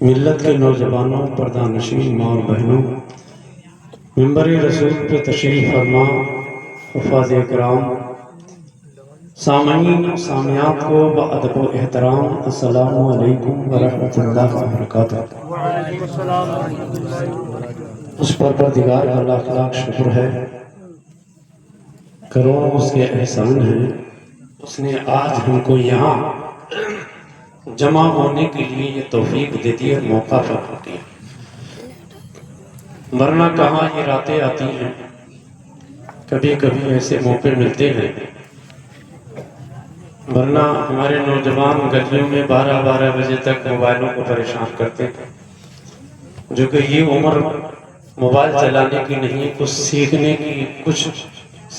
ملت کے نوجوانوں، پردہ نشین ماں اور بہنوں، منبر رسول پہ تشریف فرما حفاظ اکرام، سامعین و سامعات کو بادب و احترام، السلام علیکم ورحمۃ اللہ وبرکاتہ۔ اس پروردگار کا لاکھ لاکھ شکر ہے، کروڑوں اس کے احسان ہیں، اس نے آج ہم کو یہاں جمع ہونے کے لیے یہ توفیق دیتی ہے، موقع فراہم کیا۔ ورنہ کہاں یہ راتیں آتی ہیں، کبھی کبھی ایسے موقع ملتے ہیں، ورنہ ہمارے نوجوان گلیوں میں 12 بجے تک موبائلوں کو پریشان کرتے ہیں، جو کہ یہ عمر موبائل چلانے کی نہیں، کچھ سیکھنے کی، کچھ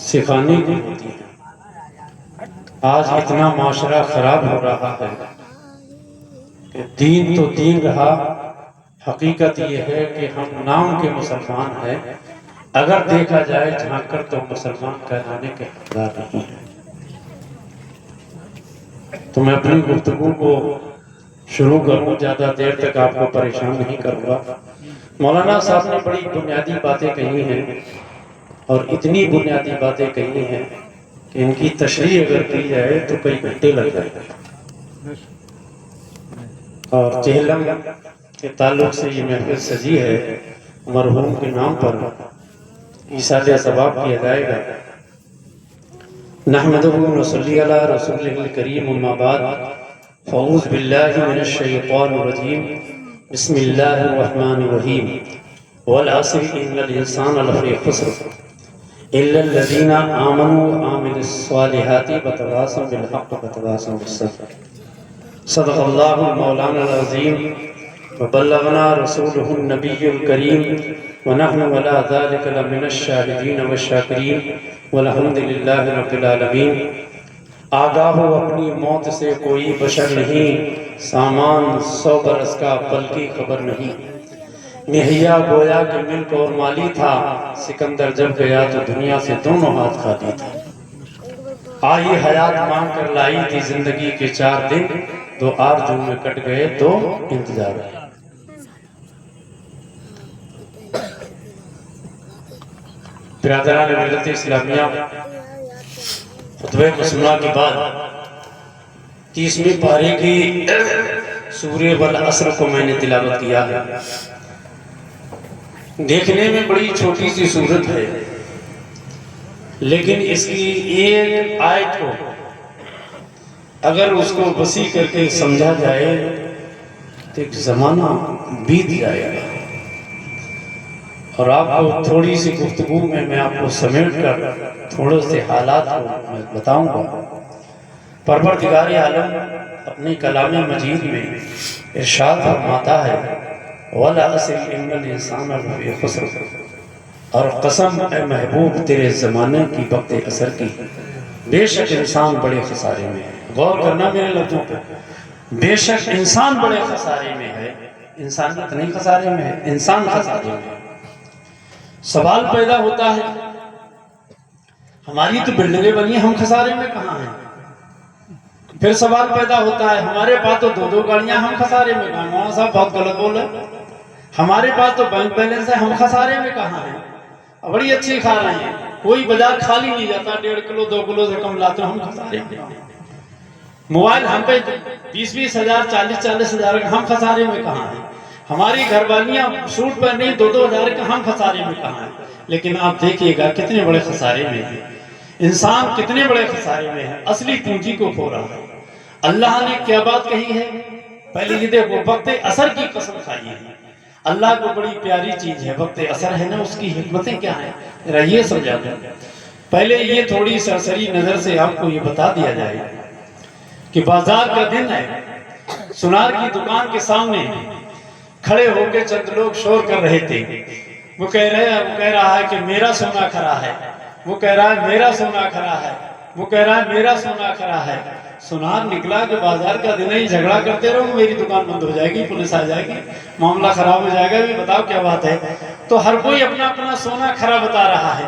سکھانے کی ہوتی ہے۔ آج اتنا معاشرہ خراب ہو رہا ہے کہ دین تو دین رہا، حقیقت یہ ہے کہ ہم نام کے مسلمان ہیں، اگر دیکھا جائے جھانک کر تو مسلمان کہلانے کے حقدار نہیں ہیں۔ تو میں اپنی گفتگو کو شروع کروں، زیادہ دیر تک آپ کو پریشان نہیں کروں گا۔ مولانا صاحب نے بڑی بنیادی باتیں کہی ہیں، اور اتنی بنیادی باتیں کہی ہیں کہ ان کی تشریح اگر کی جائے تو کئی گھنٹے لگ جائیں گے۔ اور چہلم کے تعلق سے یہ محفل سجی ہے، مرحوم کے نام پر ایصال ثواب کیا جائے گا۔ نحمدہ و نصلی علی رسولہ الکریم، اما بعد، فاعوذ باللہ من الشیطان الرجیم، بسم اللہ الرحمن الرحیم، والعصر ان الانسان لفی خسر الا الذین آمنوا وعملوا الصالحات وتواصوا بالحق وتواصوا بالصبر۔ صدق اللہ مولانا العظیم وبلغنا رسولہ النبی الکریم ونحن علی ذلک لمن الشاہدین والشاکرین والحمد للہ رب العالمین۔ آگاہ ہو اپنی موت سے کوئی بشر نہیں، سامان 100 برس کا بلکہ خبر نہیں۔ مہیا گویا کہ ملک اور مالی تھا، سکندر جب گیا تو دنیا سے دونوں ہاتھ خالی تھا۔ آئی حیات مانگ کر لائی تھی زندگی کے 4 دن، 2 آرزو میں کٹ گئے 2 انتظار ہے۔ برادران ملت اسلامیہ، خطبہ مسلمہ کے بعد 30ویں پارے کی سورہ والعصر کو میں نے تلاوت کیا ہے۔ دیکھنے میں بڑی چھوٹی سی سورت ہے، لیکن اس کی ایک آیت کو اگر اس کو وسیع کر کے سمجھا جائے تو ایک زمانہ بیت جائے گا۔ اور آپ کو تھوڑی سی گفتگو میں آپ کو سمیٹ کر تھوڑے سے حالات کو میں بتاؤں گا۔ پروردگار عالم اپنی کلام مجید میں ارشاد فرماتا ہے، وَالْعَصْرِ إِنَّ الْإِنسَانَ لَفِي خُسْرٍ، اور قسم اے محبوب تیرے زمانے کی وقت اثر کی، بے شک انسان بڑے خسارے میں ہے۔ غور کرنا میرے لفظوں پہ، بے شک انسان بڑے خسارے میں ہے۔ انسانیت نہیں خسارے میں ہے، انسان خسارے میں ہے۔ سوال پیدا ہوتا ہے، ہماری تو بلڈنگیں بنی ہیں، ہم خسارے میں کہاں ہیں؟ پھر سوال پیدا ہوتا ہے، ہمارے پاس تو 2 گاڑیاں، ہم خسارے میں کہاں ہیں؟ مولانا صاحب بہت غلط بول رہے ہیں۔ ہمارے پاس تو بینک بیلنس ہے، ہم خسارے میں کہاں ہیں؟ بڑی اچھی کھا رہے ہیں، کوئی بازار خالی نہیں جاتا، 1.5 کلو 2 کلو سے کم لاتے ہیں، ہم خسارے میں کہاں ہیں؟ موبائل ہم پہ 20 ہزار 40 ہزار کا، ہم خسارے میں کہاں ہیں؟ ہماری گھر والیاں سوٹ پہن رہی 2 ہزار کا، ہم خسارے میں کہاں ہیں؟ لیکن آپ دیکھیے گا کتنے بڑے خسارے میں ہیں انسان، کتنے بڑے خسارے میں ہے، اصلی پونجی کو کھو رہا ہے۔ اللہ نے کیا بات کہی ہے؟ پہلے یہ دیکھو، وقت اثر کی قسم کھائی ہے۔ اللہ کو بڑی پیاری چیز ہے وقت اثر ہے نا، اس کی حکمتیں کیا ہیں ذرا یہ سمجھا دیں۔ پہلے یہ تھوڑی سرسری نظر سے آپ کو یہ بتا دیا جائے کہ بازار کا دن ہے، سونار کی دکان کے سامنے کھڑے ہو کے چند لوگ شور کر رہے تھے۔ وہ کہہ رہا ہے کہ میرا سونا کھرا ہے، وہ کہہ رہا ہے میرا سونا کھرا ہے، وہ کہہ رہا ہے میرا سونا کھرا ہے۔ سونار نکلا کہ بازار کا دن ہے، جھگڑا کرتے رہو، میری دکان بند ہو جائے گی، پولیس آ جائے گی، معاملہ خراب ہو جائے گا، بھی بتاؤ کیا بات ہے۔ تو ہر کوئی اپنا اپنا سونا کھرا بتا رہا ہے،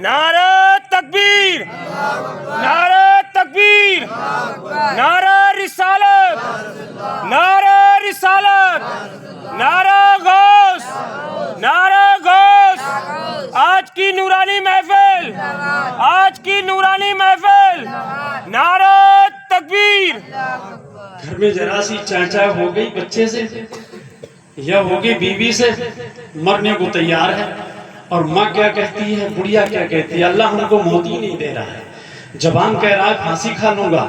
نعرہ تکبیر، نعرہ تکبیر، نعرہ رسالت، نعرہ رسالت، نعرہ غوث، نعرہ غوث۔ آج کی نورانی محفل، آج کی نورانی محفل، نعرہ تکبیر۔ گھر میں ذرا سی چاچا ہو گئی بچے سے یا ہوگی بیوی سے، مرنے کو تیار ہے، اور ماں کیا کہتی ہے، بڑھیا کیا کہتی ہے، اللہ ہم کو موت ہی نہیں دے رہا ہے۔ زبان کہہ رہا ہے پھانسی کھا لوں گا،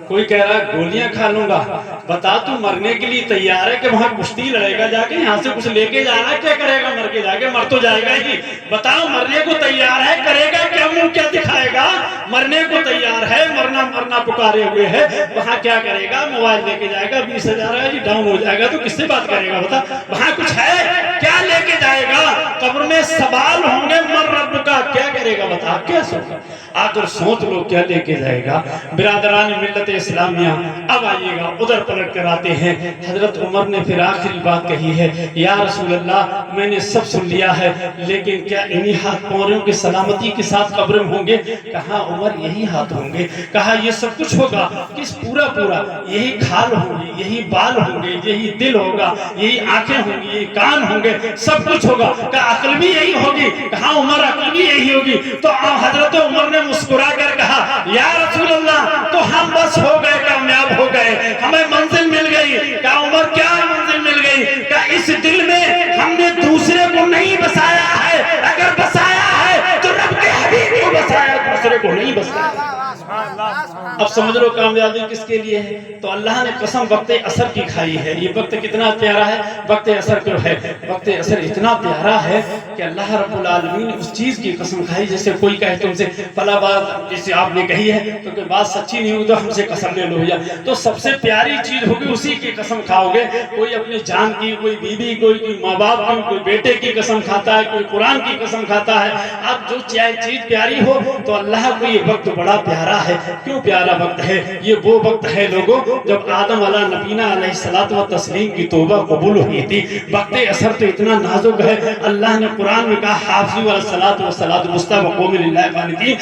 کوئی کہہ رہا ہے گولیاں کھا لوں گا۔ بتا تو مرنے کے لیے تیار ہے کہ وہاں کشتی لڑے گا جا کے، یہاں سے کچھ لے کے جانا، کیا کرے گا مر کے جا کے؟ مر تو جائے گا ہی۔ بتاؤ مرنے کو تیار ہے، کرے گا کیا، منہ کیا دکھائے گا؟ مرنے کو تیار ہے، مرنا مرنا پکارے ہوئے ہے، وہاں کیا کرے گا؟ موبائل لے کے جائے گا، 20,000 ہے جی ڈاؤن ہو جائے گا تو کس سے بات کرے گا؟ بتا وہاں کچھ ہے کیا لے کے جائے گا؟ قبر میں سوال ہوں گے، مر رب کا، کیا کرے گا؟ بتا کیا سوچا؟ آخر سوچ لو کیا لے کے جائے گا؟ برادران ملت اسلامیہ اب آئیے گا، ادھر پلٹ کر آتے ہیں۔ حضرت عمر نے پھر آخری بات کہی ہے، یا رسول اللہ میں نے سب سن لیا ہے، لیکن کیا انہی ہاتھ پاؤں کی سلامتی کے ساتھ قبر میں ہوں گے؟ کہا عمر یہی ہاتھ ہوں گے۔ کہا یہ سب کچھ ہوگا؟ کس پورا پورا؟ یہی کھال ہوں گی، یہی بال ہوں گے، یہی دل ہوگا، یہی آنکھیں ہوں گی، یہی کان ہوں گے، سب کچھ ہوگا۔ کہا عقل بھی یہی ہوگی؟ کہا عمر عقل بھی یہی ہوگی۔ تو حضرت عمر نے مسکرا کر کہا، یا رسول اللہ تو ہم بس ہو گئے، کامیاب ہو گئے، ہمیں منزل مل گئی۔ کہا عمر کیا منزل مل گئی؟ کہا اس دل میں ہم نے دوسرے کو نہیں بسایا ہے، اگر بسایا ہے تو رب کے حبیب کو بسایا، دوسرے کو نہیں بسایا۔ اب سمجھ لو کامیابی کس کے لیے ہے؟ تو اللہ نے قسم وقت عصر کی کھائی ہے۔ یہ وقت کتنا پیارا ہے، وقت عصر کیوں ہے؟ وقت عصر اتنا پیارا ہے کہ اللہ رب العالمین نے اس چیز کی قسم کھائی، جیسے کوئی کہے تم سے فلاں بات جیسے آپ نے کہی ہے تو کہ بات سچی نہیں ہوئی تو ہم سے قسم لے لو، یا تو سب سے پیاری چیز ہوگی اسی کی قسم کھاؤ گے۔ کوئی اپنی جان کی، کوئی بیوی، کوئی ماں باپ کی، کوئی بیٹے کی قسم کھاتا ہے، کوئی قرآن کی قسم کھاتا ہے۔ اب جو چیز پیاری ہو تو اللہ کو یہ وقت بڑا پیارا ہے۔ کیوں پیارا وقت ہے؟ یہ وہ وقت ہے لوگوں جب آدم علیہ نبینا علیہ الصلوۃ والتسلیم کی توبہ قبول ہوئی تھی۔ وقت عصر تو اتنا نازک ہے، اللہ نے قرآن میں کہا حافظوا علی الصلاۃ والصلاۃ الوسطیٰ وقوموا للہ قانتین،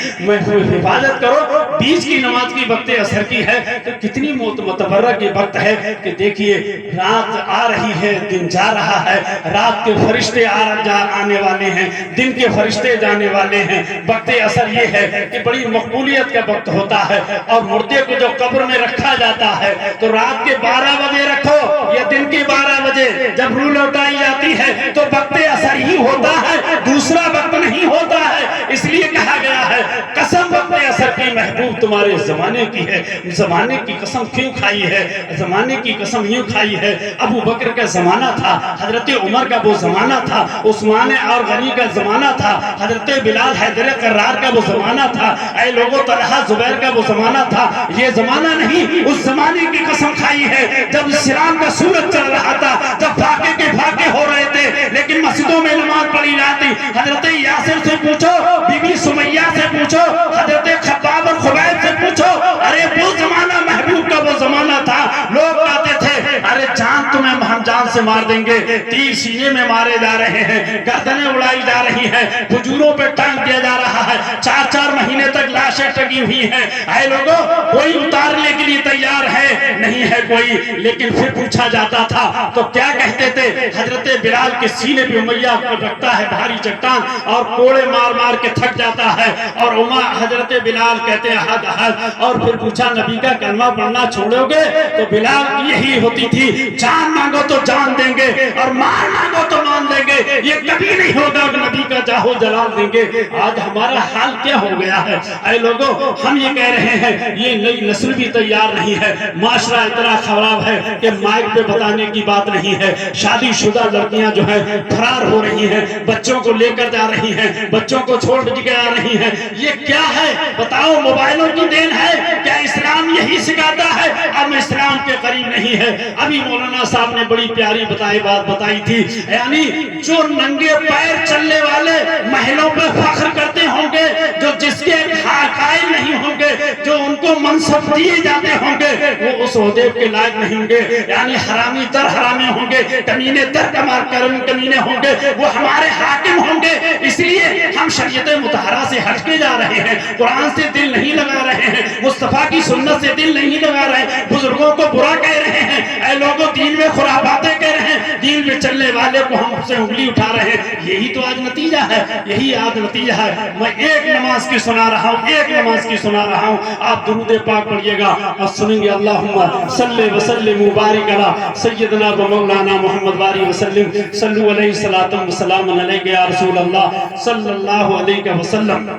حفاظت کرو۔ بیچ کی نماز کی وقت عصر کی ہے تو کتنی متبرک کی وقت ہے کہ دیکھیے رات آ رہی ہے، دن جا رہا ہے، رات کے فرشتے آنے والے ہیں، دن کے فرشتے جانے والے ہیں۔ وقت عصر یہ ہے کہ بڑی مقبولیت کا وقت ہوتا ہے، اور مردے کو جو قبر میں رکھا جاتا ہے تو رات کے 12 بجے رکھو یا دن کے 12 بجے، جب روح لوٹائی جاتی ہے تو وقت عصر ہی ہوتا ہے، دوسرا وقت نہیں ہوتا ہے۔ اس لیے کہا گیا ہے قسم وقت عصر کی محبوب تمہارے زمانے کی ہے۔ زمانے کی قسم کیوں کھائی ہے؟ زمانے کی قسم یوں کھائی ہے، ابو بکر کا زمانہ تھا، حضرت عمر کا وہ زمانہ تھا، عثمان اور غنی کا زمانہ تھا، حضرت بلال حیدر قرار کا وہ زمانہ تھا، اے لوگوں طلحہ زبیر کا وہ زمانہ تھا۔ یہ زمانہ نہیں، اس زمانے کی قسم کھائی ہے جب اسلام کا سورج چل رہا تھا، جب فاقے کے فاقے ہو رہے تھے لیکن مسجدوں میں نماز پڑھی جاتی۔ حضرت یاسر سے پوچھو، بی بی سمیہ سے پوچھو، حضرت خباب اور خبیب سے پوچھو، ارے وہ زمانہ محبوب کا وہ زمانہ تھا۔ لوگ کہتے تھے ارے جان تمہیں ہم جان سے مار دیں گے، تیر سینے میں مارے جا رہے ہیں، گردنیں اڑائی جا رہی ہیں، کھجوروں پہ ٹانگ دیا جا رہا ہے، 4 مہینے تک لاشیں ٹنگی ہوئی ہیں۔ اے لوگوں کوئی اتارنے کے لیے تیار ہے نہیں ہے کوئی، لیکن پھر پوچھا جاتا تھا تو کیا کہتے تھے؟ حضرت بلال کے سینے پہ امیہ کو رکھتا ہے بھاری چٹان اور کوڑے مار مار کے تھک جاتا ہے، اور حضرت بلال کہتے ہیں احد احد، اور پھر پوچھا نبی کا کلمہ پڑھنا چھوڑو گے؟ تو بلال کی یہی ہوتی تھی، جان مانگو تو جان دیں گے اور مار مانگو تو مان دیں گے، یہ کبھی نہیں ہوگا کہ نبی کا جاہو جلال دیں گے۔ آج ہمارا حال کیا ہو گیا ہے؟ اے لوگوں ہم یہ کہہ رہے ہیں یہ نئی نسل بھی تیار نہیں ہے، معاشرہ اتنا خراب ہے کہ مائک پہ بتانے کی بات نہیں ہے، شادی شدہ لڑکیاں جو ہیں فرار ہو رہی ہیں، بچوں کو لے کر جا رہی ہیں، بچوں کو چھوڑ کے آ رہی ہیں، یہ کیا ہے بتاؤ؟ موبائلوں کی دین ہے کیا؟ اسلام یہی سکھاتا ہے؟ اب اسلام کے قریب نہیں ہے۔ ابھی مولانا صاحب نے بڑی پیاری بات بتائی تھی، یعنی جو ننگے پیر چلنے والے والے محلوں پہ فخر کرتے ہوں گے، جو جس کے قائل نہیں ہوں گے، جو ان کو منصب دیے جاتے ہوں گے، وہ اس عہدے کے لائق نہیں ہوں گے، یعنی حرامی در حرامی ہوں گے، کمینے در کمینے ہوں گے، وہ ہمارے حاکم ہوں گے۔ اس لیے ہم شریعت مطہرہ سے ہٹ کے جا رہے ہیں، قرآن سے دل نہیں لگا رہے ہیں، مصطفیٰ کی سنت سے دل نہیں لگا رہے ہیں، بزرگوں کو برا کہہ رہے ہیں، اے لوگوں دین میں خرافاتیں کہہ رہے ہیں، دین میں چلنے والے کو ہم سے انگلی اٹھا رہے ہیں۔ یہی تو آج نتیجہ ہے، یہی آج نتیجہ ہے۔ میں ایک نماز کی سنا رہا ہوں، ایک نماز کی سنا رہا ہوں، آپ درود پاک پڑھیے گا اور سنیں گے۔ اللہم صلی وسلم مبارک علی سیدنا و مولانا محمد باری وسلم، صلو علیہ الصلاۃ والسلام علیک یا رسول اللہ صلی اللہ علیہ وسلم۔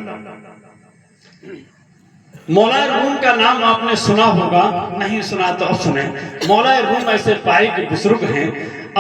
مولا روم کا نام آپ نے سنا ہوگا، نہیں سنا تو اب سنیں۔ مولا روم ایسے پائے کہ بزرگ ہیں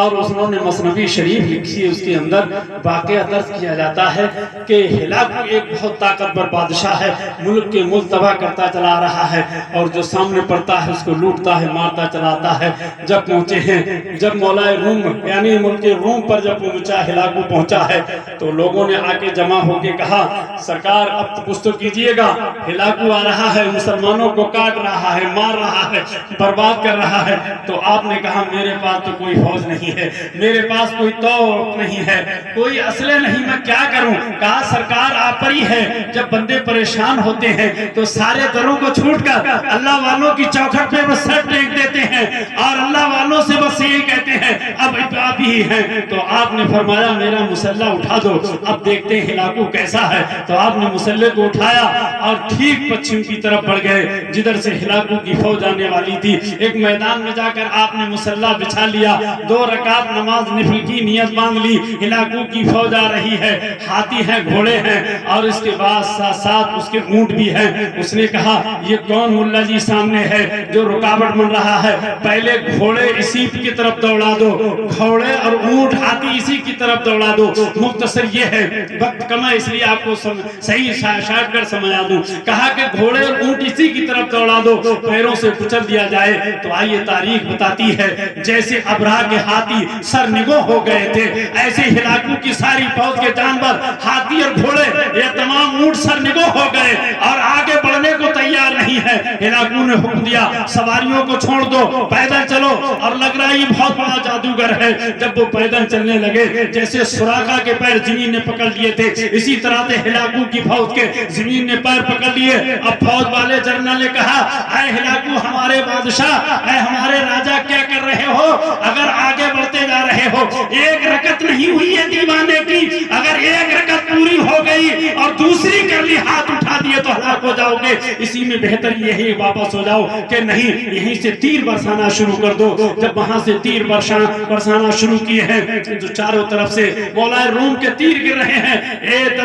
اور انہوں نے مثنوی شریف لکھی ہے، اس کے اندر واقعہ درج کیا جاتا ہے کہ ہلاکو ایک بہت طاقتور بادشاہ ہے، ملک کے ملک تباہ کرتا چلا رہا ہے اور جو سامنے پڑتا ہے اس کو لوٹتا ہے، مارتا چلاتا ہے۔ جب پہنچے ہیں، جب مولا روم یعنی ملک روم پر جب پہنچا، ہلاکو پہنچا ہے تو لوگوں نے آ کے جمع ہو کے کہا سرکار اب تو کچھ تو کیجئے گا، ہلاکو آ رہا ہے، مسلمانوں کو کاٹ رہا ہے، مار رہا ہے، برباد کر رہا ہے۔ تو آپ نے کہا میرے پاس تو کوئی فوج نہیں ہے، میرے پاس کوئی توپ نہیں ہے، کوئی اسلحہ نہیں، میں کیا کروں؟ کہا سرکار آپ پر ہی ہے، جب بندے پریشان ہوتے ہیں تو سارے دروں کو چھوٹ کر اللہ والوں کی چوکھٹ پہ وہ سر ٹیک دیتے ہیں اور اللہ والوں سے بس یہی کہتے ہیں اب آپ ہی ہیں۔ تو آپ نے فرمایا میرا مسلح اٹھا دو، اب دیکھتے ہیں ہلاکو کیسا ہے۔ تو آپ نے مسلح کو اٹھایا اور ٹھیک پچھم کی طرف بڑھ گئے جدھر سے ہلاکو کی فوج آنے والی تھی۔ ایک میدان میں جا کر آپ نے مسلح بچھا لیا، 2 رکعت نماز نفل کی نیت باندھ لی۔ ہلاکو کی فوج آ رہی ہے، ہاتھی ہیں، گھوڑے ہیں اور اس کے بعد ساتھ اس کے اونٹ بھی ہیں۔ اس نے کہا یہ کون ملا جی سامنے ہے جو رکاوٹ بن رہا ہے؟ پہلے گھوڑے اسی کی طرف دوڑا دو، گھوڑے اور اونٹ ہاتھی اسی کی طرف دوڑا دو۔ مختصر یہ ہے، وقت کم ہے اس لیے آپ کو صحیح شارٹ کر سمجھا دوں۔ کہا کہ گھوڑے اور اونٹ اسی کی طرف دوڑا دو، پیروں سے کچل دیا جائے۔ تو آئیے تاریخ بتاتی ہے جیسے ابرہہ کے ہاتھی سرنگوں ہو گئے تھے، ایسے ہلاکو کی ساری فوج کے جانور ہاتھی اور گھوڑے یہ تمام اونٹ سرنگوں ہو گئے اور آگے بڑھنے کو تیار نہیں ہے۔ ہلاکو نے حکم دیا سواریوں کو چھوڑ دو، پیدل چلو، اور لگ رہا یہ بہت بڑا جادوگر ہے۔ جب وہ پیدل چلنے لگے جیسے سراقہ کے پیر زمین نے پکڑ لیے تھے، اسی طرح سے ہلاکو کی فوج کے زمین نے پیر پکڑ لیے۔ اب فوج والے جنرل نے کہا اے ہلاکو ہمارے بادشاہ، اے ہمارے راجہ کیا کر رہے ہو؟ اگر آگے بڑھتے جا رہے ہو، ایک رکعت نہیں ہوئی ہے دیوانے کی، اگر ایک رکعت پوری ہو گئی اور دوسری کر لی، ہاتھ اٹھا دیے تو ہلاک ہو جاؤ گے۔ اسی میں بہتر یہی واپس ہو جاؤ کہ نہیں یہیں سے تیر برسانا شروع کر دو۔ جب وہاں سے تیر برسانا شروع کیے ہیں تو چاروں طرف سے مولا روم کے تیر گر رہے ہیں،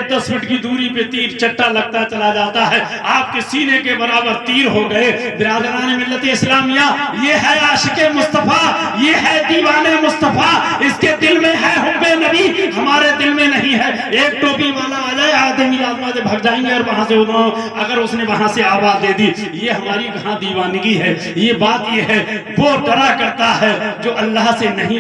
10 فٹ کی دوری پہ تیر چٹا لگتا چلا جاتا ہے، آپ کے سینے کے برابر تیر ہو گئے۔ برادران ملت اسلامیہ، یہ ہے عاشق مصطفیٰ، یہ ہے دیوانے مصطفیٰ، اس کے دل میں ہے حب نبی، ہمارے دل میں نہیں ہے۔ ایک ٹوپی والا آ جائے آدمی لازمہ سے بھگ جائیں گے اور وہاں سے اگر اس نے وہاں سے آواز دے دی، یہ ہماری کہاں دیوانگی ہے؟ یہ بات یہ ہے وہ ڈرا کرتا ہے جو اللہ سے نہیں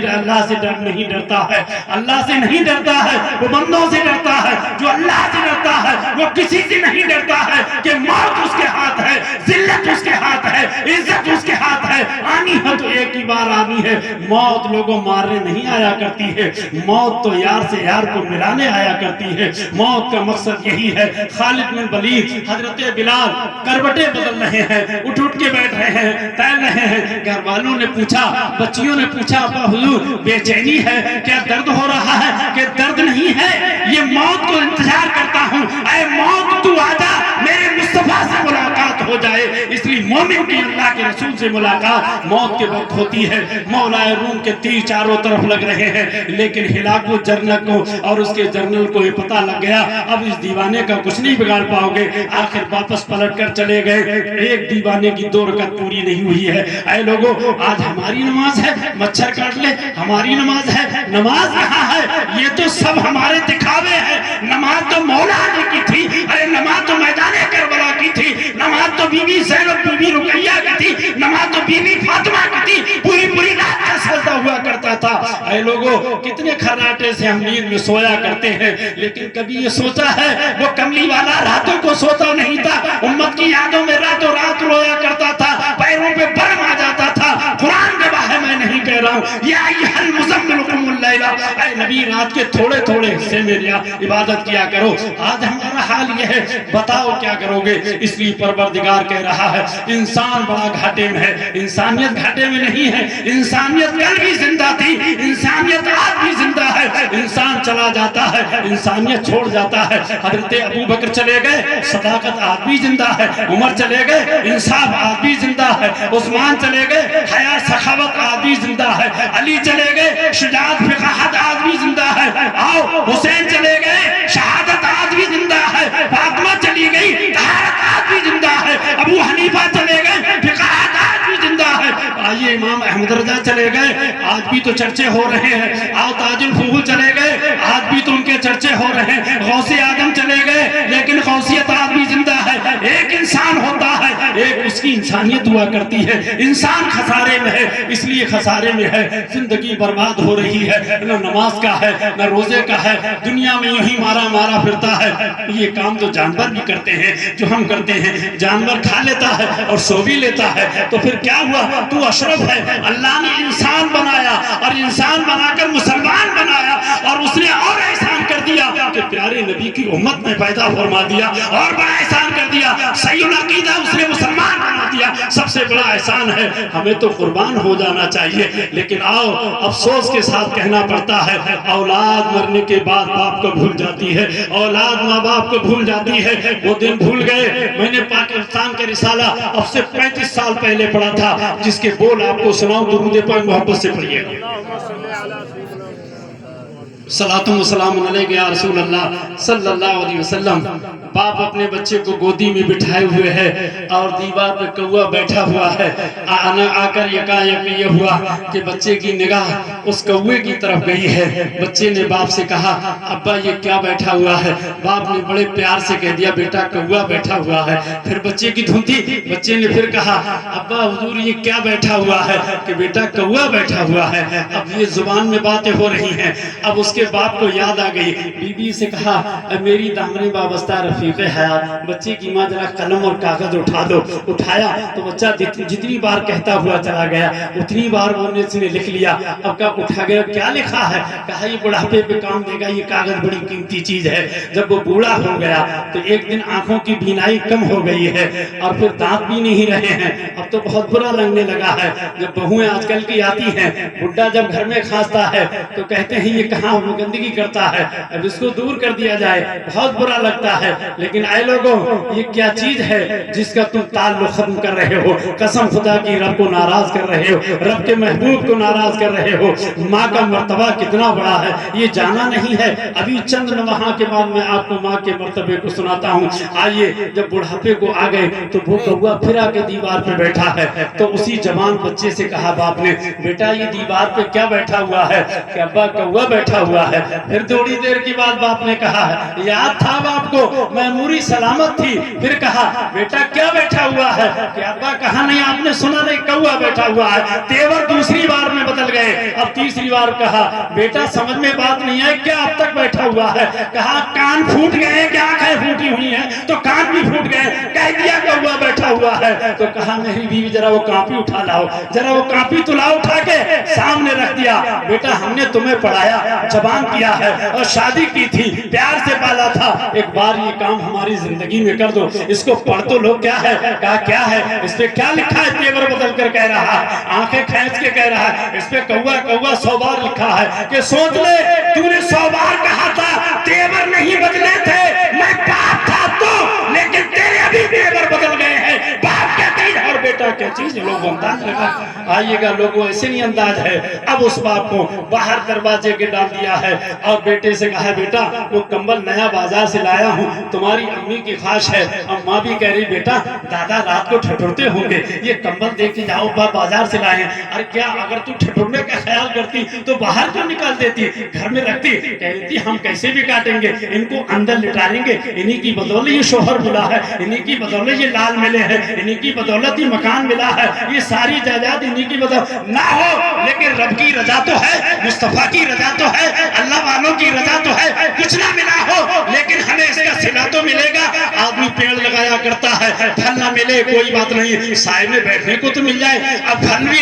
ڈرتا ہے، اللہ سے نہیں ڈرتا ہے، وہ بندوں سے ڈرتا ہے۔ جو اللہ سے ڈرتا ہے وہ کسی سے نہیں ڈرتا ہے کہ موت اس کے ہاتھ ہے، ذلت اس کے ہاتھ ہے، عزت اس کے ہاتھ ہے، آنی ہے تو ایک ہی بار آنی ہے۔ موت لوگوں مارنے نہیں آیا کرتی ہے، موت تو یار سے یار کو ملانے آیا کرتی ہے۔ موت کا مقصد یہی ہے۔ خالد بن ولید، حضرت بلال کروٹیں بدل رہے ہیں، اٹھ کے بیٹھ رہے ہیں، ٹہل رہے ہیں۔ گھر والوں نے پوچھا، بچیوں نے پوچھا ابا حضور بے چینی ہے کیا؟ درد ہو رہا ہے کہ درد نہیں ہے، یہ موت کو انتظار کرتا ہوں۔ اے موت تو آجا، میرے مصطفیٰ سے ملاقات ہو جائے۔ اس لیے مومن کی اللہ کے رسول سے ملاقات موت کے وقت ہوتی ہے۔ مولا روم کے تیر چاروں طرف لگ رہے ہیں، لیکن ہلاکو جنرل کو اور اس کے جنرل کو یہ پتہ لگ گیا اب اس دیوانے کا کچھ نہیں بگاڑ پاؤ گے۔ آخر واپس پلٹ کر چلے گئے۔ ایک دیوانے کی 2 رکعت پوری نہیں ہوئی ہے۔ اے لوگوں، آج ہماری نماز ہے، مچھر کاٹ لے، ہماری نماز ہے۔ نماز کہاں ہے؟ یہ تو سب ہمارے دکھاوے ہیں۔ نماز تو مولا علی کی تھی، ارے نماز تو میدان کربلا کی تھی، نماز تو بی بی زینب بی بی رقیہ کی تھی، نماز تو بی بی فاطمہ کی تھی، پوری رات کا سجدہ کھاتا ہوا کرتا تھا. اے لوگوں کتنے کھراٹے سے ہم نیند میں سویا کرتے ہیں, لیکن کبھی یہ سوچا ہے وہ کملی والا راتوں کو سوتا نہیں تھا, امت کی یادوں میں راتوں رات رویا کرتا تھا, پیروں پہ برم آ جاتا تھا. قرآن گواہ ہے, میں نہیں کہہ رہا ہوں. یا ایھا المزمل قم اللیل, اے نبی رات کے تھوڑے تھوڑے حصے میں عبادت کیا کرو. آج ہمارا حال یہ ہے, بتاؤ کیا کرو گے. اس لیے پروردگار کہہ رہا ہے انسان بڑا گھاٹے میں ہے. انسانیت گھاٹے میں نہیں ہے, انسانیت کل بھی زندہ تھی, انسانیت آج بھی زندہ ہے. انسان چلا جاتا ہے, انسانیت چھوڑ جاتا ہے. حضرت ابو بکر چلے گئے, صداقت آج بھی زندہ ہے. عمر چلے گئے, انصاف آج بھی زندہ ہے. عثمان چلے گئے, حیا سخاوت آج بھی زندہ ہے. علی چلے گئے, شجاعت فقاہت آج بھی زندہ ہے. آؤ حسین چلے گئے, شہادت آج بھی زندہ ہے. فاطمہ چلی گئی, طہارت آج بھی زندہ ہے. ابو حنیفہ چلے گئے, فقاہت آج بھی زندہ ہے. آئیے امام احمد رضا چلے گئے, آج بھی تو چرچے ہو رہے ہیں. آؤ تاج الفضول چلے گئے, آج بھی تو ان کے چرچے ہو رہے ہیں. غوث اعظم چلے گئے, لیکن غوثیت آج بھی زندہ ہے. ایک انسان ہوتا ہے, ایک اس کی انسانیت ہوا کرتی ہے. انسان خسارے میں ہے, اس لیے خسارے میں ہے. زندگی برباد ہو رہی ہے, نہ نماز کا ہے نہ روزے کا ہے, دنیا میں یوں ہی مارا مارا پھرتا ہے. یہ کام تو جانور بھی کرتے ہیں جو ہم کرتے ہیں. جانور کھا لیتا ہے اور سو بھی لیتا ہے, تو پھر کیا ہوا؟ تو اشرف ہے. اللہ نے انسان بنایا اور انسان بنا کر مسلمان بنایا, اور اس نے اور احسان کر دیا کہ پیارے نبی کی امت میں پیدا فرما دیا, اور بڑا احسان کر دیا. صحیح العقیدہ اس نے مسلمان بنا دیا. سب سے بڑا احسان ہے. ہمیں تو قربان ہو جانا چاہیے, لیکن آؤ افسوس کے ساتھ کہنا پڑتا ہے اولاد مرنے کے بعد باپ کو بھول جاتی ہے, اولاد ماں باپ کو بھول جاتی ہے. وہ دن بھول گئے. میں نے پاکستان کا رسالہ اب سے 35 سال پہلے پڑھا تھا, جس کے بول آپ کو سناؤں, درود پاک محبت سے پڑھیے. صلاۃ و سلام علیک یا رسول اللہ صلی اللہ علیہ وسلم. باپ اپنے بچے کو گودی میں بٹھائے ہوئے ہے اور دیوار پہ کوا بیٹھا ہوا ہے. آ کر یکایک یہ ہوا کہ بچے کی نگاہ اس کوے کی طرف گئی ہے. بچے نے باپ سے کہا ابا یہ کیا بیٹھا ہوا ہے؟ باپ نے بڑے پیار سے کہہ دیا بیٹا کوا بیٹھا ہوا ہے. پھر بچے کی دھن تھی, بچے نے پھر کہا ابا حضور یہ کیا بیٹھا ہوا ہے؟ کہ بیٹا کوا بیٹھا ہوا ہے. اب یہ زبان میں باتیں ہو رہی ہیں. اب اس کے باپ کو یاد آ گئی. بی بی سے کہا میری دامن وابستہ رفیق حیات, بچے کی ماں ذرا قلم اور کاغذ اٹھا دو. اٹھایا تو بچہ جتنی بار کہتا ہوا چلا گیا اتنی بار وہ نے لکھ لیا. اب کا اٹھا گیا, کیا لکھا ہے؟ کہا یہ بڑھاپے پہ کام دے گا, یہ کاغذ بڑی قیمتی چیز ہے. جب وہ بوڑھا ہو گیا تو ایک دن آنکھوں کی بینائی کم ہو گئی ہے اور پھر دانت بھی نہیں رہے ہیں. اب تو بہت برا لگنے لگا ہے. جب بہویں آج کل کی آتی ہیں, بڈھا جب گھر میں کھانستا ہے تو کہتے ہیں یہ کہاں گندگی کرتا ہے, اب اس کو دور کر دیا جائے. بہت برا لگتا ہے. لیکن اے لوگوں یہ کیا چیز ہے جس کا تم تعلق ختم کر رہے ہو؟ قسم خدا کی رب کو ناراض کر رہے ہو, رب کے محبوب کو ناراض کر رہے ہو. ماں کا مرتبہ کتنا بڑا ہے یہ جانا نہیں ہے. ابھی چند لمحہ کے بعد میں آپ کو ماں کے مرتبے کو سناتا ہوں. آئیے, جب بڑھاپے کو آ گئے تو وہ کوا پھر آ کے دیوار پہ بیٹھا ہے. تو اسی جوان بچے سے کہا باپ نے بیٹا یہ دیوار پہ کیا بیٹھا ہوا ہے؟ کہ ابا کوا بیٹھا ہوا ہے. پھر تھوڑی دیر کے بعد باپ نے کہا ہے, یاد تھا باپ کو میموری سلامت تھی. پھر کہا بیٹا کیا بیٹھا ہوا ہے؟ کہ ابا کہا نہیں آپ نے سنا نہیں, کوا بیٹھا ہوا ہے. تیور دوسری بار میں بدل گئے. اب تیسری بار کہا بیٹا سمجھ میں بات نہیں آئی, کیا اب تک بیٹھا ہوا ہے؟ کہا کان پھوٹ گئے, کیا آنکھیں پھوٹی ہوئی ہیں تو کان بھی پھوٹ گئے. کہہ دیا کوا بیٹھا ہوا ہے. تو کہا میری بیوی ذرا وہ کاپی اٹھا لاؤ, ذرا وہ کاپی تو لاؤ. اٹھا کے سامنے رکھ دیا. بیٹا ہم نے تمہیں پڑھایا, جوان کیا ہے اور شادی کی تھی, پیار سے پالا تھا. ایک بار یہ کام ہماری زندگی میں کر دو. اس کو پڑھ تو لو کیا ہے. کہا کیا ہے؟ اس پہ کیا لکھا ہے؟ تیور بدل کر کہہ رہا ہے, آنکھیں کھینچ کے کہہ رہا ہے, اس پہ کوا کوا 100 بار لکھا ہے. کہ سوچ لے تو نے 100 بار کہا تھا تیور نہیں بدلے تھے, میں باپ تھا تو, لیکن تیرے ابھی تیور بدل گئے ہیں. باپ کیا چیز اور بیٹا کیا چیز, لوگوں انداز لگا. آئیے گا لوگوں ایسے نہیں انداز ہے. اب اس باپ کو باہر دروازے کے ڈال دیا ہے اور بیٹے سے کہا بیٹا وہ کمبل نیا بازار سے لایا ہوں, تمہاری امی کی خواہش ہے. اب ماں بھی کہہ رہی بیٹا دادا رات کو ٹھٹرتے ہوں گے, یہ کمبل دے کے جاؤ, بازار سے لائے ہیں. ارے کیا اگر تو ٹھٹرنے کا خیال کرتی تو باہر کیوں نکال دیتی, گھر میں رکھتی. کہتی ہم کیسے بھی کاٹیں گے, ان کو اندر لٹائیں گے, انہی کی بدولت یہ شوہر ملا ہے, انہی کی بدولت یہ لال ملے ہیں, انہی کی بدولت یہ مکان ملا ہے. یہ ساری جائیداد انہیں کی بتا نہ ہو، لیکن رب کی رضا تو ہے، مصطفیٰ کی رضا تو ہے، اللہ والوں کی رضا تو ہے، کچھ نہ ملا ہو لیکن ہمیں اس کا صلہ تو ملے گا۔ آدمی پیڑ لگایا کرتا ہے، پھل نہ ملے کوئی بات نہیں، سائے میں بیٹھنے کو تو مل جائے، اب پھل بھی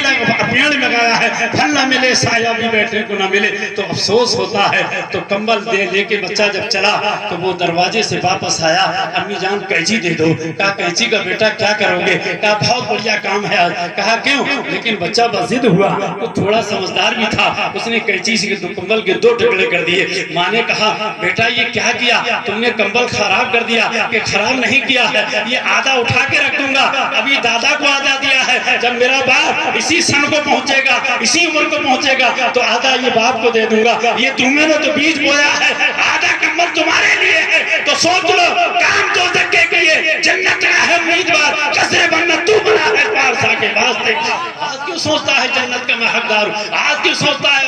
پیڑ لگایا ہے، پھل نہ ملے سایہ بھی بیٹھنے کو نہ ملے تو افسوس ہوتا ہے۔ تو کمبل لے کے بچہ جب چلا تو وہ دروازے سے واپس آیا، امی جان قینچی دے دو۔ کہا قینچی کا بیٹا کیا کرو گے؟ کہا بہت بڑھیا کام ہے آج۔ کہا کیوں؟ لیکن بچہ بضد ہوا، وہ تھوڑا سمجھدار بھی تھا، اس نے قینچی سے کمبل کے 2 ٹکڑے کر دیے۔ ماں نے کہا بیٹا یہ کیا کیا؟ تم نے کمبل خراب کر دیا۔ کہ خراب نہیں کیا ہے، یہ آدھا اٹھا کے رکھ دوں گا، ابھی دادا کو آدھا دیا ہے، جب میرا باپ اسی سن کو پہنچے گا، اسی عمر کو پہنچے گا تو آدھا یہ باپ کو دے دوں گا۔ یہ تمہیں نے تو بیج بویا ہے، آدھا کمبل تمہارے لیے ہے، تو سوچ لو کام تو دکے کیے، جنت کا ہے امیدوار، قصر بننا تو بنا ہے پارسا کے واسطے۔ آج کیوں سوچتا ہے جنت کا میں حقدار ہوں؟ آج کیوں سوچتا ہے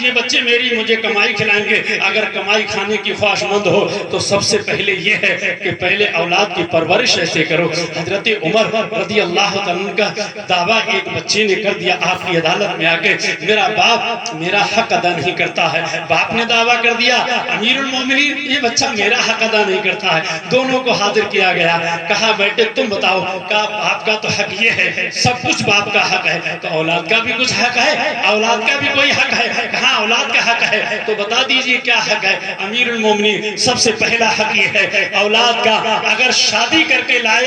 یہ بچے میری مجھے کمائی کھلائیں گے؟ اگر کمائی کھانے کی خواہش مند ہو تو سب سے پہلے یہ ہے کہ پہلے اولاد کی پرورش ایسے کرو۔ حضرت عمر رضی اللہ عنہ کا دعویٰ ایک بچے نے کر دیا آپ کی عدالت میں آ کے، میرا باپ میرا حق ادا نہیں کرتا ہے۔ باپ نے دعویٰ کر دیا امیر المومنین یہ بچہ میرا حق ادا نہیں کرتا ہے۔ دونوں کو حاضر کیا گیا، کہا بیٹے تم بتاؤ، کہا باپ کا تو حق یہ ہے، سب کچھ باپ کا حق ہے، تو اولاد کا بھی کچھ حق ہے، اولاد کا بھی کوئی حق ہے؟ کہاں اولاد کا حق ہے، تو بتا دیجئے کیا حق ہے؟ امیر المومنین سب سے پہلا حق یہ ہے اولاد کا، اگر شادی کر کے لائے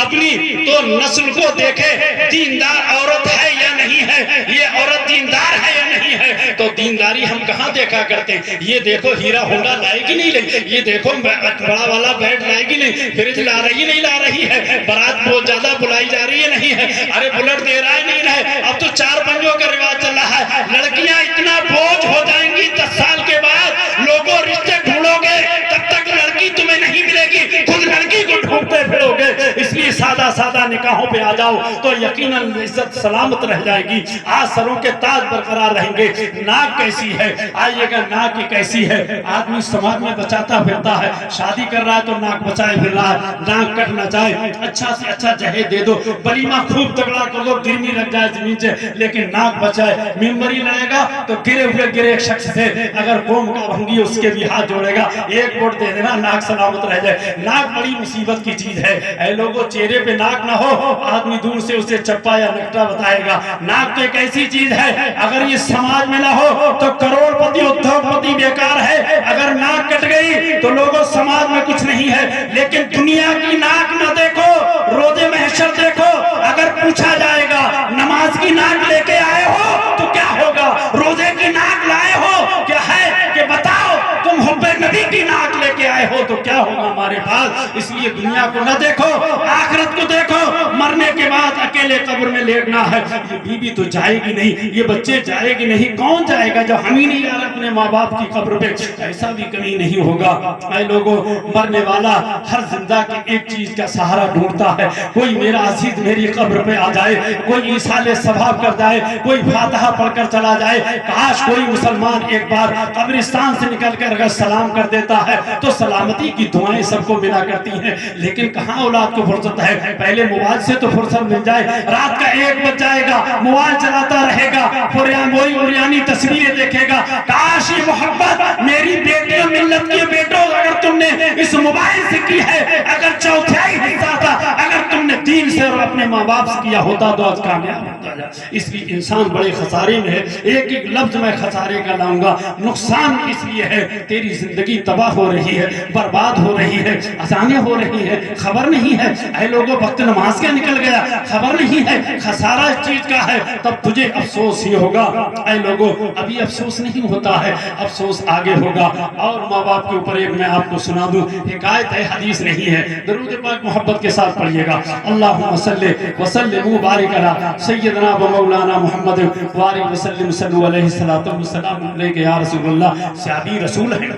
اپنی تو نسل کو دیکھے دیندار عورت ہے یا نہیں ہے، یہ عورت دیندار ہے یا نہیں ہے۔ تو دینداری ہم کہاں دیکھا کرتے ہیں؟ یہ دیکھو ہیرا ہونڈا لائے گی نہیں لائے، یہ دیکھو بڑا والا بیڈ لائے گی نہیں، فریج لا رہی نہیں لا رہی ہے، بارات بہت زیادہ بلائی جا رہی ہے نہیں ہے، ارے بلٹ دے رہا ہے نہیں ہے۔ اب تو 4 پنجوں کا رواج چل رہا ہے، لڑکیاں اتنا بوجھ ہو جائیں گی 10 سال کے بعد، لوگوں رشتے ڈھونڈو گے تب تک لڑکی تمہیں نہیں ملے گی، خود لڑکی کو ڈھونڈتے پھرو گے۔ اس لیے سادہ نکاحوں پہ آ جاؤ تو یقیناً عزت سلامت رہ جائے گی، آج سروں کے تاج برقرار رہیں گے۔ ناک کیسی ہے؟ آئیے گا ناک کی کیسی ہے؟ آدمی سماج میں بچاتا پھرتا ہے، شادی کر رہا ہے تو ناک بچائے پھر رہا ہے، ناک کٹ نہ جائے، اچھا سے اچھا جہیز دے دو، ولیمہ خوب تگڑا کر دو، گرنی رکھ جائے زمین سے، لیکن ناک بچائے۔ ممبری لڑے گا تو گرے ایک شخص سے اگر قوم کا بھنگی اس کے بھی ہاتھ جوڑے گا، ایک ووٹ دے دینا، ناک سلامت رہ جائے۔ ناک بڑی مصیبت کی چیز ہے، اے لوگوں چہرے پہ ناک نہ ہو، آدمی دور سے اسے چپا یا نکٹا بتائے گا۔ ناک تو ایک ایسی چیز ہے اگر یہ سماج میں نہ ہو تو کروڑ پتی ادھوگ پتی بیکار ہے۔ اگر ناک کٹ گئی تو لوگوں سماج میں کچھ نہیں ہے، لیکن دنیا کی ناک نہ دیکھو، روزے محشر دیکھو، اگر پوچھا جائے گا نماز کی ناک لے کے آئے ہو تو کیا ہوگا، روزے کی ناک لائے ہو کیا ہے کہ بتاؤ، تم حب نبی کی ناک لے کے آئے ہو تو کیا ہوگا ہمارے پاس۔ اس لیے دنیا کو نہ دیکھو، آخرت کو دیکھو، مرنے کے بعد اکیلے قبر میں لیٹنا ہے۔ یہ بیوی تو جائے گی نہیں، یہ بچے جائے گی نہیں، کون جائے گا جب ہم ہی نہیں جا رہے اپنے ماں باپ کی قبر پہ؟ ایسا بھی کبھی نہیں ہوگا۔ اے لوگوں مرنے والا ہر زندہ کی ایک چیز کا سہارا ڈھونڈتا ہے، کوئی میرا عزیز میری قبر پہ آ جائے، کوئی ایصال ثواب کر جائے، کوئی فاتحہ پڑھ کر چلا جائے۔ کاش کوئی مسلمان ایک بار قبرستان سے نکل کر اگر سلام کر دیتا ہے تو سلامتی کی دعائیں سب کو ملا کرتی ہیں، لیکن کہاں اولاد کو فرصت ہے؟ پہلے موبائل سے تو فرصت مل جائے، رات کا 1 بج جائے گا، موبائل چلاتا رہے گا، وہی اریانی تصویریں دیکھے گا۔ کاش یہ محبت میری بیٹیوں ملت کے بیٹوں اگر تم نے اس موبائل سے کی ہے، اگر چوتھائی حصہ تھا اگر تم نے دین سے اور اپنے ماں باپ سے کیا ہوتا تو آج کامیاب ہوتا جا۔ اس لیے انسان بڑے خسارے میں ہے۔ ایک ایک لفظ میں خسارے کا لاؤں گا، نقصان اس لیے ہے تیری زندگی تباہ ہو رہی ہے، برباد ہو رہی ہے، اذانیں ہو رہی ہے، خبر نہیں ہے۔ اے لوگوں وقت نماز کا نکل گیا، خبر نہیں ہے، خسارہ اس چیز کا ہے، تب تجھے افسوس ہی ہوگا۔ اے لوگوں ابھی افسوس نہیں ہوتا ہے، افسوس آگے ہوگا۔ اور ماں باپ کے اوپر ایک میں آپ کو سنا دوں، حکایت ہے، حدیث نہیں ہے، درود پاک محبت کے ساتھ پڑھیے گا۔ اللہم صلی وسلم وبارک علی سیدنا و مولانا محمد وآلہ وسلم، صلو علیہ الصلوۃ والسلام علیک یا رسول اللہ۔ صحابی رسول ہیں،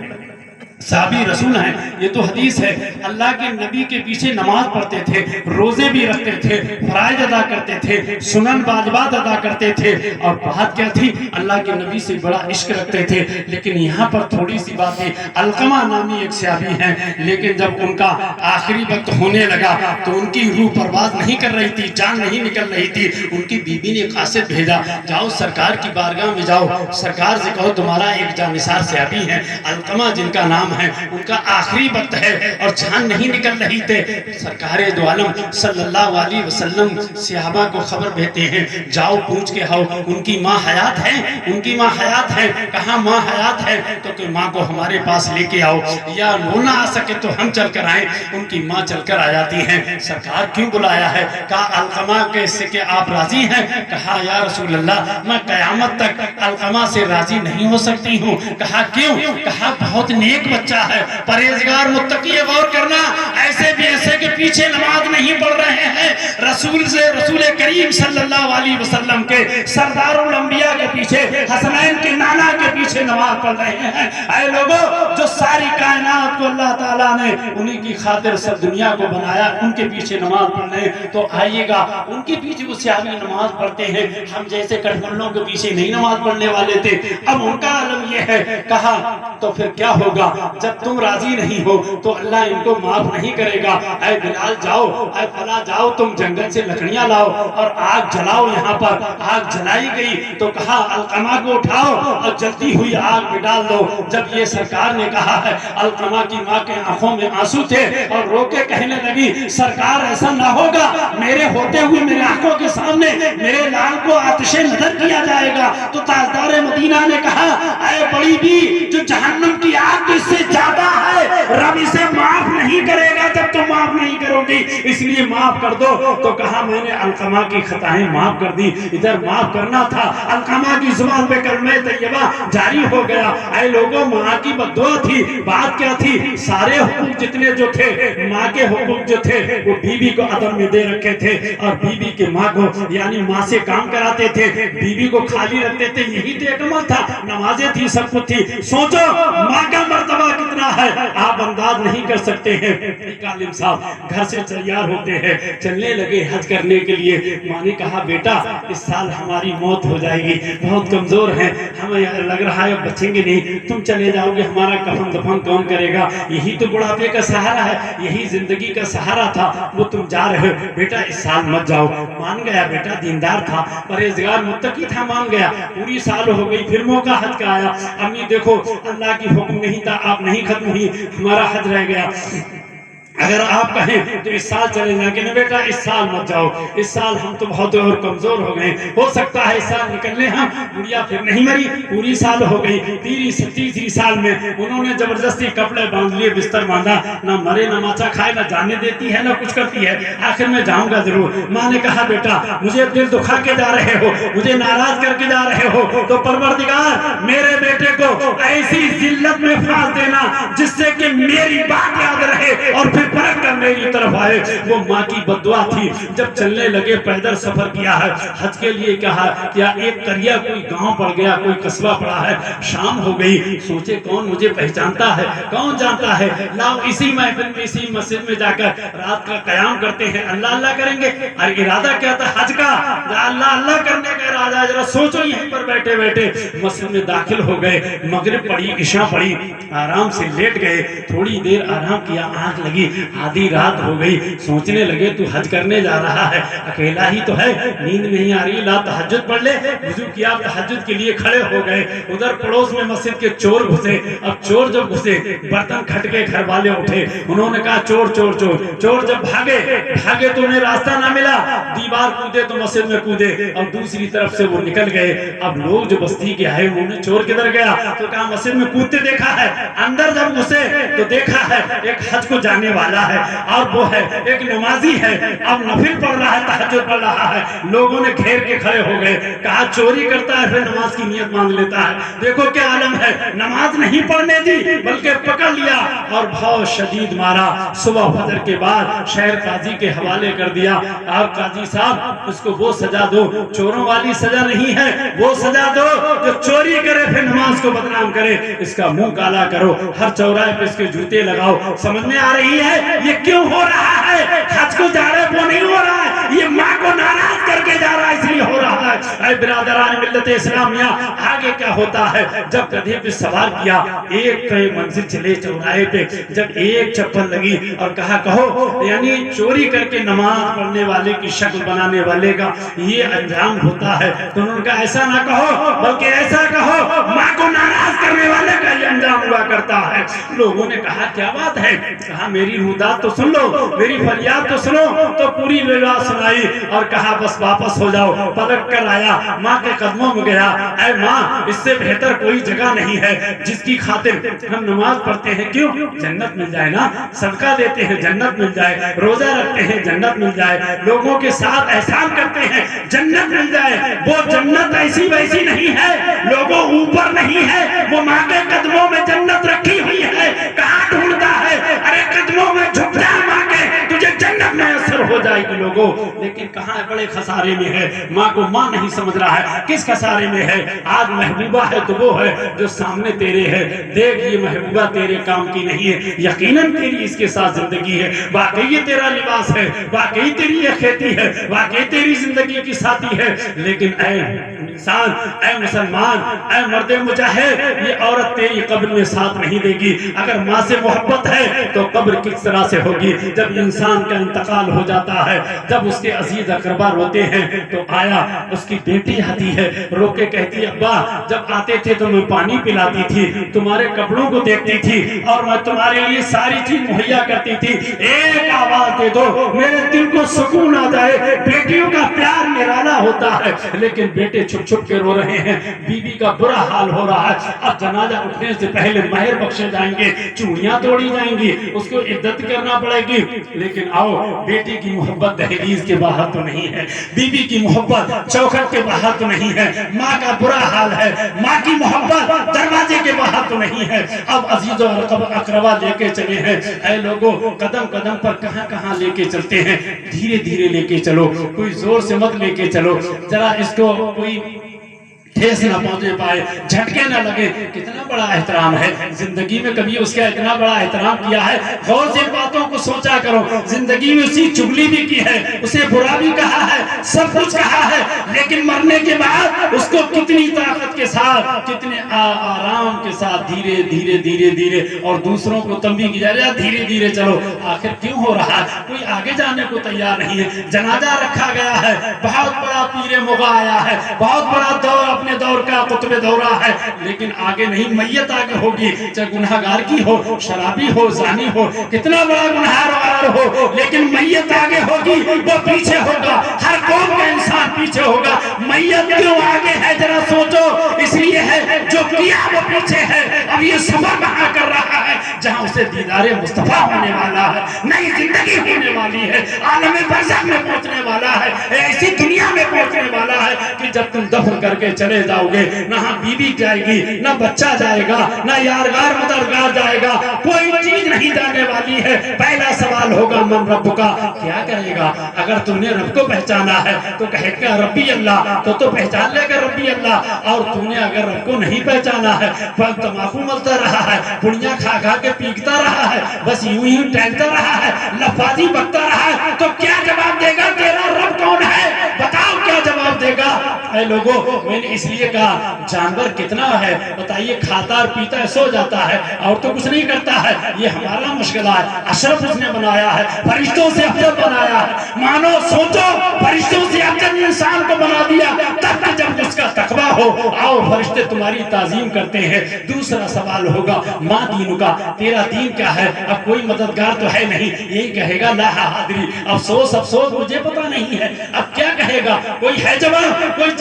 صحابی رسول ہیں، یہ تو حدیث ہے، اللہ کے نبی کے پیچھے نماز پڑھتے تھے، روزے بھی رکھتے تھے، فرائض ادا کرتے تھے، سنن واجبات ادا کرتے تھے، اور بات کیا تھی؟ اللہ کے نبی سے بڑا عشق رکھتے تھے۔ لیکن یہاں پر تھوڑی سی بات ہے، علقمہ نامی ایک صحابی ہیں، لیکن جب ان کا آخری وقت ہونے لگا تو ان کی روح پرواز نہیں کر رہی تھی، جان نہیں نکل رہی تھی۔ ان کی بیوی نے قاصد بھیجا، جاؤ سرکار کی بارگاہ میں جاؤ، سرکار سے کہو تمہارا ایک جانثار صحابی ہے علقمہ جن کا نام ہے، ان کا آخری وقت ہے اور جان نہیں نکل رہی تھے۔ سرکار دو عالم صلی اللہ علیہ وسلم صحابہ کو خبر بھیجتے ہیں، جاؤ پوچھ کے آؤ ان کی ماں حیات ہے، ان کی ماں حیات ہے۔ کہاں ماں حیات ہے؟ تو کہ ماں کو ہمارے پاس لے کے آؤ، یا وہ نہ آ سکے تو ہم چل کر آئیں۔ ان کی ماں چل کر آ جاتی ہیں۔ سرکار کیوں بلایا ہے؟ کہا علقمہ کیسے کہ آپ راضی ہیں؟ کہا یا رسول اللہ میں قیامت تک علقمہ سے راضی نہیں ہو سکتی ہوں۔ کہا کیوں؟ کہا بہت نیک بچہ ہے، پرہیزگار متقی ہے، غور کرنا ایسے بھی ایسے کے پیچھے نماز نہیں پڑھ رہے ہیں، رسول کریم صلی اللہ علیہ وسلم کے سردار الانبیاء کے پیچھے، حسنین کے نانا کے پیچھے نماز پڑھ رہے ہیں۔ اے لوگوں، جو ساری کائنات کو اللہ تعالیٰ نے انہی کی خاطر سب دنیا کو بنایا، ان کے پیچھے نماز پڑھ رہے ہیں، تو آئیے گا ان کے پیچھے وہ صحابی نماز پڑھتے ہیں، ہم جیسے کٹمنڈوں کے پیچھے نہیں نماز پڑھنے والے تھے۔ اب ان کا عالم یہ ہے، کہا تو پھر کیا ہوگا؟ جب تم راضی نہیں ہو تو اللہ ان کو معاف نہیں کرے گا۔ اے بلال جاؤ، اے فلاں جاؤ، تم جنگل سے لکڑیاں لاؤ اور آگ جلاؤ۔ یہاں پر آگ جلائی گئی تو کہا علقمہ کو اٹھاؤ اور جلتی ہوئی آگ میں ڈال دو۔ جب یہ سرکار نے کہا ہے، علقمہ کی ماں کے آنکھوں میں آنسو تھے اور رو کے کہنے لگی سرکار ایسا نہ ہوگا، میرے ہوتے ہوئے میرے آنکھوں کے سامنے میرے لال کو آتش نظر کیا جائے گا۔ تو تاجدار مدینہ نے کہا اے بڑی بھی، جو جہنم کی آگ اس سے زیادہ ہے، رب اسے معاف نہیں کرے گا جب تم معاف نہیں کرو گی، اس لیے معاف کر دو۔ تو کہا میں نے علقمہ کی خطائیں معاف کر دی، ادھر معاف کرنا تھا۔ علقمہ کی زبان پہ کلمہ طیبہ جاری ہو گیا۔ اے لوگوں، ماں کی بددعا تھی، بات کیا تھی؟ سارے حقوق جتنے جو تھے، ماں کے حقوق جو تھے وہ بیوی کو عدم میں دے رکھے تھے، اور بیوی کے ماں کو یعنی ماں سے کام کراتے تھے، بیوی کو خالی رکھتے تھے، یہی تو ایک عمل تھا، نمازیں تھی، سب کچھ تھی۔ سوچو ماں کا مرتبہ کتنا ہے، آپ انداز نہیں کر سکتے ہیں۔ ایک عالم صاحب گھر سے تیار ہوتے ہیں، چلنے لگے حج کرنے کے لیے۔ ماں نے کہا بیٹا اس سال ہماری موت ہو جائے گی، بہت کمزور ہیں، ہمیں لگ رہا ہے بچیں گے نہیں، تم چلے جاؤ گے، ہمارا کفن دفن کون کرے گا؟ یہی تو بڑھاپے کا سہارا ہے، یہی زندگی کا سہارا تھا، وہ تم جا رہے ہو، بیٹا اس سال مت جاؤ۔ مان گیا بیٹا، دیندار تھا، پرہیزگار متقی تھا، مان گیا۔ پوری سال ہو گئی، پھر موقع حج کا آیا، امی دیکھو اللہ کی حکم نہیں تھا، آپ نہیں ختم ہوئی، ہمارا حج رہ گیا، اگر آپ کہیں تو اس سال چلے جائیں گے۔ بیٹا اس سال مت جاؤ، اس سال ہم تو بہت اور کمزور ہو گئے، ہو سکتا ہے اس سال نکل لیں ہم۔ گڑیا پھر نہیں مری، پوری سال ہو گئی۔ تیسری سال میں انہوں نے زبردستی کپڑے باندھ لیے، بستر باندھا، نہ مرے نہ ماچا کھائے، نہ جانے دیتی ہے نہ کچھ کرتی ہے، آخر میں جاؤں گا ضرور۔ ماں نے کہا بیٹا مجھے دل دکھا کے جا رہے ہو، مجھے ناراض کر کے جا رہے ہو، تو پروردگار میرے بیٹے کو ایسی ذلت میں پھانس دینا جس سے کہ میری بات یاد رہے اور پھر پلٹ کر میری طرف آئے۔ وہ ماں کی بددعا تھی۔ جب چلنے لگے، پیدل سفر کیا ہے حج کے لیے، کہا کیا ایک قریہ کوئی گاؤں پڑ گیا، کوئی قصبہ پڑا ہے، شام ہو گئی، سوچے کون مجھے پہچانتا ہے، کون جانتا ہے، لاؤ اسی محفل میں، اسی مسجد میں جا کر رات کا قیام کرتے ہیں، اللہ اللہ کریں گے۔ اور ارادہ کیا تھا حج کا، اللہ اللہ کرنے کا ارادہ، ذرا سوچو یہیں پر بیٹھے بیٹھے۔ مسجد میں داخل ہو گئے، مغرب پڑھی، عشاء پڑھی، آرام سے لیٹ گئے، تھوڑی دیر آرام کیا، آنکھ لگی، آدھی رات ہو گئی، سوچنے لگے تو حج کرنے جا رہا ہے، اکیلا ہی تو ہے، نیند نہیں آ رہی، لا تہجد پڑھ لے۔ وضو کیا، تہجد کے لیے کھڑے ہو گئے۔ ادھر پڑوس میں مسجد کے چور گھسے۔ اب چور جب گھسے، برتن کھٹکے، گھر والے اٹھے، انہوں نے کہا چور چور چور۔ چور جب بھاگے تو انہیں راستہ نہ ملا، دیوار کودے تو مسجد میں کودے، اور دوسری طرف سے وہ نکل گئے۔ اب لوگ جو بستی کے آئے انہوں نے چور کدھر گیا تو کہا مسجد میں کودتے دیکھا ہے۔ اندر جب گھسے تو دیکھا ہے ایک حج کو جانے والا ہے، اور وہ ہے ایک نمازی ہے، اب نفل پڑھ رہا ہے، تہجد پڑھ رہا ہے، لوگوں نے گھیر کے کھڑے ہو گئے، کہا چوری کرتا ہے پھر نماز کی نیت مان لیتا ہے، دیکھو کیا عالم ہے، نماز نہیں پڑھنے دی بلکہ پکڑ لیا اور بہت شدید مارا، صبح فجر کے بعد شہر قاضی کے حوالے کر دیا، اور قاضی صاحب اس کو وہ سزا دو، چوروں والی سزا نہیں ہے، وہ سزا دو جو چوری کرے پھر نماز کو بدنام کرے، اس کا منہ کالا کرو، ہر چوراہے پہ اس کے جوتے لگاؤ۔ سمجھ میں آ رہی ہے یہ کیوں ہو رہا ہے؟ حج کو جا رہے وہ نہیں ہو رہا ہے، یہ ماں کو ناراض کر کے جا رہا ہے اس لیے ہو رہا ہے۔ اے برادران ملت اسلامیہ، آگے کیا ہوتا ہے؟ جب گدھے پہ سوار کیا، ایک منزل چلے چوراہے پہ، جب ایک چپل لگی اور کہا کہو، یعنی چوری کر کے نماز پڑھنے والے کی شکل بنانے والے کا یہ انجام ہوتا ہے، تو انہوں نے کہا ایسا نہ کہو بلکہ ایسا کہو ماں کو ناراض کرنے والے کا یہ انجام ہوا کرتا ہے۔ لوگوں نے کہا کیا بات ہے؟ کہا میری مداد تو سن لو، میری فریاد تو سنو، تو پوری لیلا سنائی اور کہا بس واپس ہو جاؤ۔ پلٹ کر آیا، ماں کے قدموں میں گیا، اے ماں اس سے بہتر کوئی جگہ نہیں ہے جس کی خاطر ہم نماز پڑھتے ہیں، کیوں؟ جنت مل جائے نا، صدقہ دیتے ہیں جنت مل جائے، روزہ رکھتے ہیں جنت مل جائے، لوگوں کے ساتھ احسان کرتے ہیں جنت مل جائے۔ وہ جنت ایسی ویسی نہیں ہے، لوگوں اوپر نہیں ہے، وہ ماں کے قدموں میں جنت رکھی ہوئی ہے۔ کہاں ڈھونڈتا ہے؟ ارے قدموں میں جھک جا ماں کے، تجھے جنت میں اثر ہو جائے گی لوگوں۔ لیکن کہاں ہے؟ بڑے خسارے میں ہے، ماں کو ماں نہیں سمجھ رہا ہے۔ کس خسارے میں ہے؟ آج محبوبہ ہے تو وہ ہے جو سامنے تیرے ہے، دیکھ یہ محبوبہ تیرے کام کی نہیں ہے، یقیناً تیری اس کے ساتھ زندگی ہے، واقعی یہ تیرا لباس ہے، واقعی تیری یہ کھیتی ہے، واقعی تیری زندگی کی ساتھی ہے، لیکن اے انسان، اے مسلمان، اے مرد مجاہد، یہ عورت تیری قبر میں ساتھ نہیں دے گی۔ اگر ماں سے محبت ہے تو قبر کس طرح سے ہوگی؟ جب انسان کا انتقال ہو جاتا ہے، جب اس کے عزیز اقربا روتے ہیں، تو آیا اس کی بیٹی آتی ہے، رو کے کہتی ہے ابا جب آتے تھے تو میں پانی پلاتی تھی، تمہارے کپڑوں کو دیکھتی تھی اور میں تمہارے لیے ساری چیز مہیا کرتی تھی، ایک آواز دے دو میرے دل کو سکون آ جائے۔ بیٹیوں کا پیار نرالا ہوتا ہے، لیکن بیٹے چھپ چھپ کے رو رہے ہیں، بیوی کا برا حال ہو رہا ہے۔ اب جنازہ اٹھنے سے پہلے مہر بخشے جائیں گے، چوڑیاں توڑی جائیں گی، اس کو عزت کرنا پڑے گی، لیکن آؤ بیٹی کی محبت دہلیز کے باہر تو نہیں ہے، بیوی کی محبت چوکھٹ کے باہر تو نہیں ہے، ماں کا برا حال ہے، ماں کی محبت دروازے کے باہر تو نہیں ہے۔ اب عزیز و اقربا لے کے چلے ہیں، اے لوگوں قدم قدم پر کہاں کہاں لے کے چلتے ہیں، دھیرے دھیرے لے کے چلو، کوئی زور سے مت لے کے چلو، ذرا اس کو کوئی ٹھیس نہ پہنچے پائے، جھٹکے نہ لگے۔ کتنا بڑا احترام ہے، زندگی میں کبھی اس کا اتنا بڑا احترام کیا ہے؟ غور سے باتوں کو سوچا کرو، زندگی میں اسی چگلی بھی کی ہے، اسے برا بھی کہا ہے، سب کچھ کہا ہے، لیکن مرنے کے بعد اس کو کتنی طاقت کے ساتھ، کتنے آرام کے ساتھ دھیرے دھیرے دھیرے دھیرے، اور دوسروں کو تنبیہ کی جا رہی ہے دھیرے دھیرے چلو۔ آخر کیوں ہو رہا ہے؟ کوئی آگے جانے کو تیار نہیں ہے۔ جنازہ رکھا گیا ہے، بہت بڑا پیر مغا آیا ہے، بہت بڑا دور اپنے دور کا قطب دورہ ہے، لیکن آگے نہیں، میت آگے ہوگی، چاہے گناہگار کی ہو، شرابی ہو، زانی ہو، کتنا بڑا گناہگار ہو، لیکن میت آگے ہوگی، وہ پیچھے ہوگا۔ ہر قوم کا انسان پیچھے ہوگا۔ میت کیوں آگے ہے ذرا سوچو، اس لیے ہے جو کیا وہ پیچھے ہے۔ اب یہ سفر وہاں کر رہا ہے جہاں اسے دیدار مصطفیٰ ہونے والا ہے، نئی زندگی ہونے والی ہے، عالم برزخ میں پہنچنے والا ہے، ایسی دنیا میں پہنچنے والا ہے کہ جب تم دفن کر کے چلے جاؤ گے، نہ بیوی جائے گی، نہ بچہ جائے گا، نہ یارگار مددگار جائے گا، کوئی چیز نہیں جانے والی ہے۔ پہلا سوال ہوگا من رب کا، کیا کرے گا؟ اگر تم نے رب کو پہچانا ہے تو کہے گا ربی اللہ، تو پہچان لے گا ربی اللہ، اور تم نے اگر رب کو نہیں پہچانا ہے، پھل تماکو ملتا رہا ہے، پڑیاں کھا کھا کے پیکتا رہا ہے، بس یوں ہی ٹہلتا رہا ہے، لفاظی بکتا رہا ہے، تو کیا جواب دے گا؟ تیرا رب کون ہے؟ بتاؤ کیا جواب دے گا؟ اے لوگوں، میں نے اس لیے کہا جانور کتنا ہے بتائیے، کھاتا اور پیتا ہے، سو جاتا ہے اور تو کچھ نہیں کرتا ہے، یہ ہمارا مشغلہ ہے۔ اشرف اس نے بنایا ہے، فرشتوں سے افضل بنایا ہے، مانو سوچو فرشتوں سے افضل انسان کو بنا دیا، تب کہ جب اس کا تقویٰ ہو، آؤ فرشتے تمہاری تعظیم کرتے ہیں۔ دوسرا سوال ہوگا ماں دین کا، تیرا دین کیا ہے؟ اب کوئی مددگار تو ہے نہیں، یہی کہے گا لا حاضری، افسوس افسوس مجھے پتا نہیں ہے، اب کیا کہے گا؟ کوئی ہے جواب؟ کوئی